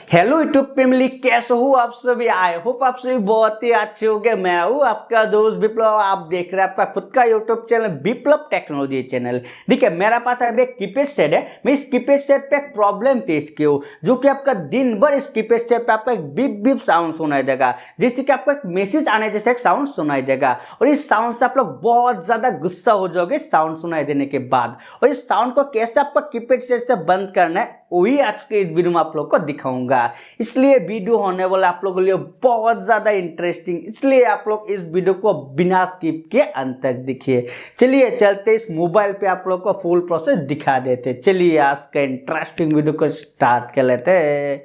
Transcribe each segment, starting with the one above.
Hello YouTube family, कैसे हो आप सभी। आई होप आप सभी बहुत ही अच्छे होंगे। मैं हूँ आपका दोस्त विप्लव। आप देख रहे हैं आपका खुद का यूट्यूब चैनल विप्लव टेक्नोलॉजी चैनल। देखिए मेरा पास अभी एक कीपैड सेट है। मैं इस कीपैड सेट पे एक प्रॉब्लम फेस की हूँ, जो कि आपका दिन भर इस कीपैड सेट पे आपको एक बीप बीप साउंड सुनाई देगा, जैसे कि आपको एक मैसेज आने जैसा एक साउंड सुनाई देगा। और इस साउंड से आप लोग बहुत ज्यादा गुस्सा हो जाओगे साउंड सुनाई देने के बाद। और इस साउंड को कैसे आपको कीपैड सेट से बंद करना है वही आज के इस वीडियो में आप लोग को दिखाऊंगा। इसलिए वीडियो होने वाला आप लोगों के लिए बहुत ज्यादा इंटरेस्टिंग, इसलिए आप लोग इस वीडियो को बिना स्किप के अंत तक देखिए। चलिए चलते इस मोबाइल पे आप लोग को फुल प्रोसेस दिखा देते। चलिए आज का इंटरेस्टिंग वीडियो को स्टार्ट कर लेते हैं।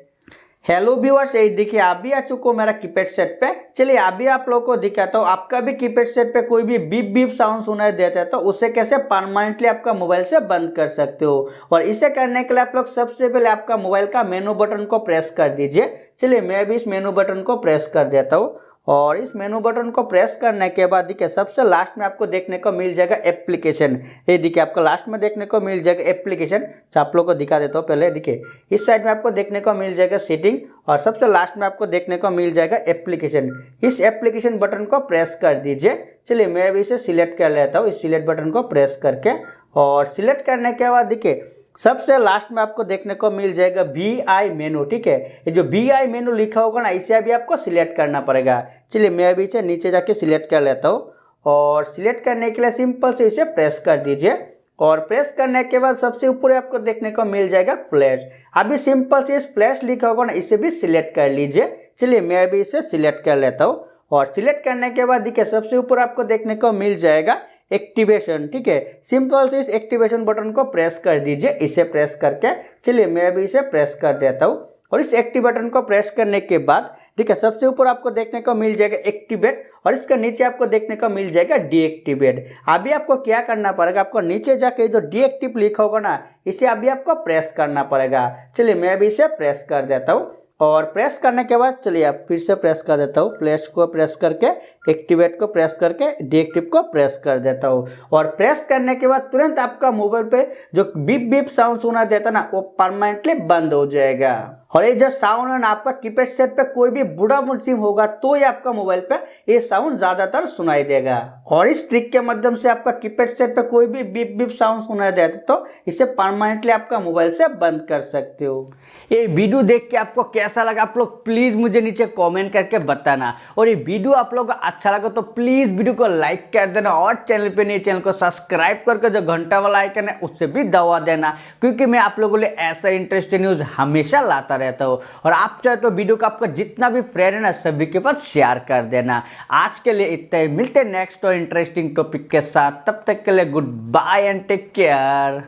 हेलो व्यूअर्स, ये देखिए आप भी आ चुके हो मेरा कीपैड सेट पे। चलिए अभी आप लोगों को दिखाता हूँ। आपका भी कीपैड सेट पे कोई भी बीप बीप साउंड सुनाई देता है तो उसे कैसे परमानेंटली आपका मोबाइल से बंद कर सकते हो। और इसे करने के लिए आप लोग सबसे पहले आपका मोबाइल का मेनू बटन को प्रेस कर दीजिए। चलिए मैं भी इस मेनू बटन को प्रेस कर देता हूँ। और इस मेनू बटन को प्रेस करने के बाद देखिए सबसे लास्ट में आपको देखने को मिल जाएगा एप्लीकेशन। ये देखिए आपको लास्ट में देखने को मिल जाएगा एप्लीकेशन। आप लोग को दिखा देता हूँ। पहले देखिए इस साइड में आपको देखने को मिल जाएगा सेटिंग, और सबसे लास्ट में आपको देखने को मिल जाएगा एप्लीकेशन। इस एप्लीकेशन बटन को प्रेस कर दीजिए। चलिए मैं भी इसे सिलेक्ट कर लेता हूँ, इस सिलेक्ट बटन को प्रेस करके। और सिलेक्ट करने के बाद देखिए सबसे लास्ट में आपको देखने को मिल जाएगा VI मेनू। ठीक है, ये जो VI मेनू लिखा होगा ना, इसे अभी आपको सिलेक्ट करना पड़ेगा। चलिए मैं अभी इसे नीचे जाके सिलेक्ट कर लेता हूँ। और सिलेक्ट करने के लिए सिंपल से इसे प्रेस कर दीजिए। और प्रेस करने के बाद सबसे ऊपर आपको देखने को मिल जाएगा फ्लैश। अभी सिंपल से इस फ्लैश लिखा होगा ना, इसे भी सिलेक्ट कर लीजिए। चलिए मैं अभी इसे सिलेक्ट कर लेता हूँ। और सिलेक्ट करने के बाद देखिए सबसे ऊपर आपको देखने को मिल जाएगा एक्टिवेशन। ठीक है, सिंपल से इस एक्टिवेशन बटन को प्रेस कर दीजिए, इसे प्रेस करके। चलिए मैं अभी इसे प्रेस कर देता हूँ। और इस एक्टिव बटन को प्रेस करने के बाद देखिए सबसे ऊपर आपको देखने को मिल जाएगा एक्टिवेट, और इसके नीचे आपको देखने को मिल जाएगा डीएक्टिवेट। अभी आपको क्या करना पड़ेगा, आपको नीचे जाके जो डीएक्टिव लिखा होगा ना, इसे अभी आपको प्रेस करना पड़ेगा। चलिए मैं अभी इसे प्रेस कर देता हूँ। और प्रेस करने के बाद चलिए आप फिर से प्रेस कर देता हूँ। फ्लैश को प्रेस करके, एक्टिवेट को प्रेस करके, डीएक्टिव को प्रेस कर देता हूँ। और प्रेस करने के बाद तुरंत आपका मोबाइल पे जो बीप बीप साउंड सुना देता ना, वो परमानेंटली बंद हो जाएगा। और ये जो साउंड है ना, आपका कीपैड सेट पे कोई भी बुरा मुसीम होगा तो ये आपका मोबाइल पे ये साउंड ज्यादातर सुनाई देगा। और इस ट्रिक के माध्यम से आपका कीपैड सेट पे कोई भी बीप बीप साउंड सुनाई देता तो इसे परमानेंटली आपका मोबाइल से बंद कर सकते हो। ये वीडियो देख के आपको कैसा लगा आप लोग प्लीज मुझे नीचे कमेंट करके बताना। और ये वीडियो आप लोगों को अच्छा लगा तो प्लीज वीडियो को लाइक कर देना, और चैनल पे नहीं चैनल को सब्सक्राइब करके जो घंटा वाला आइकन है उससे भी दबा देना, क्योंकि मैं आप लोगों के लिए ऐसा इंटरेस्टिंग न्यूज हमेशा लाता रहता हूँ। और आप चाहे तो वीडियो को आपका जितना भी फ्रेंड है ना, सभी के पास शेयर कर देना। आज के लिए इतना ही, मिलते हैं नेक्स्ट और इंटरेस्टिंग टॉपिक के साथ। तब तक के लिए goodbye and take care.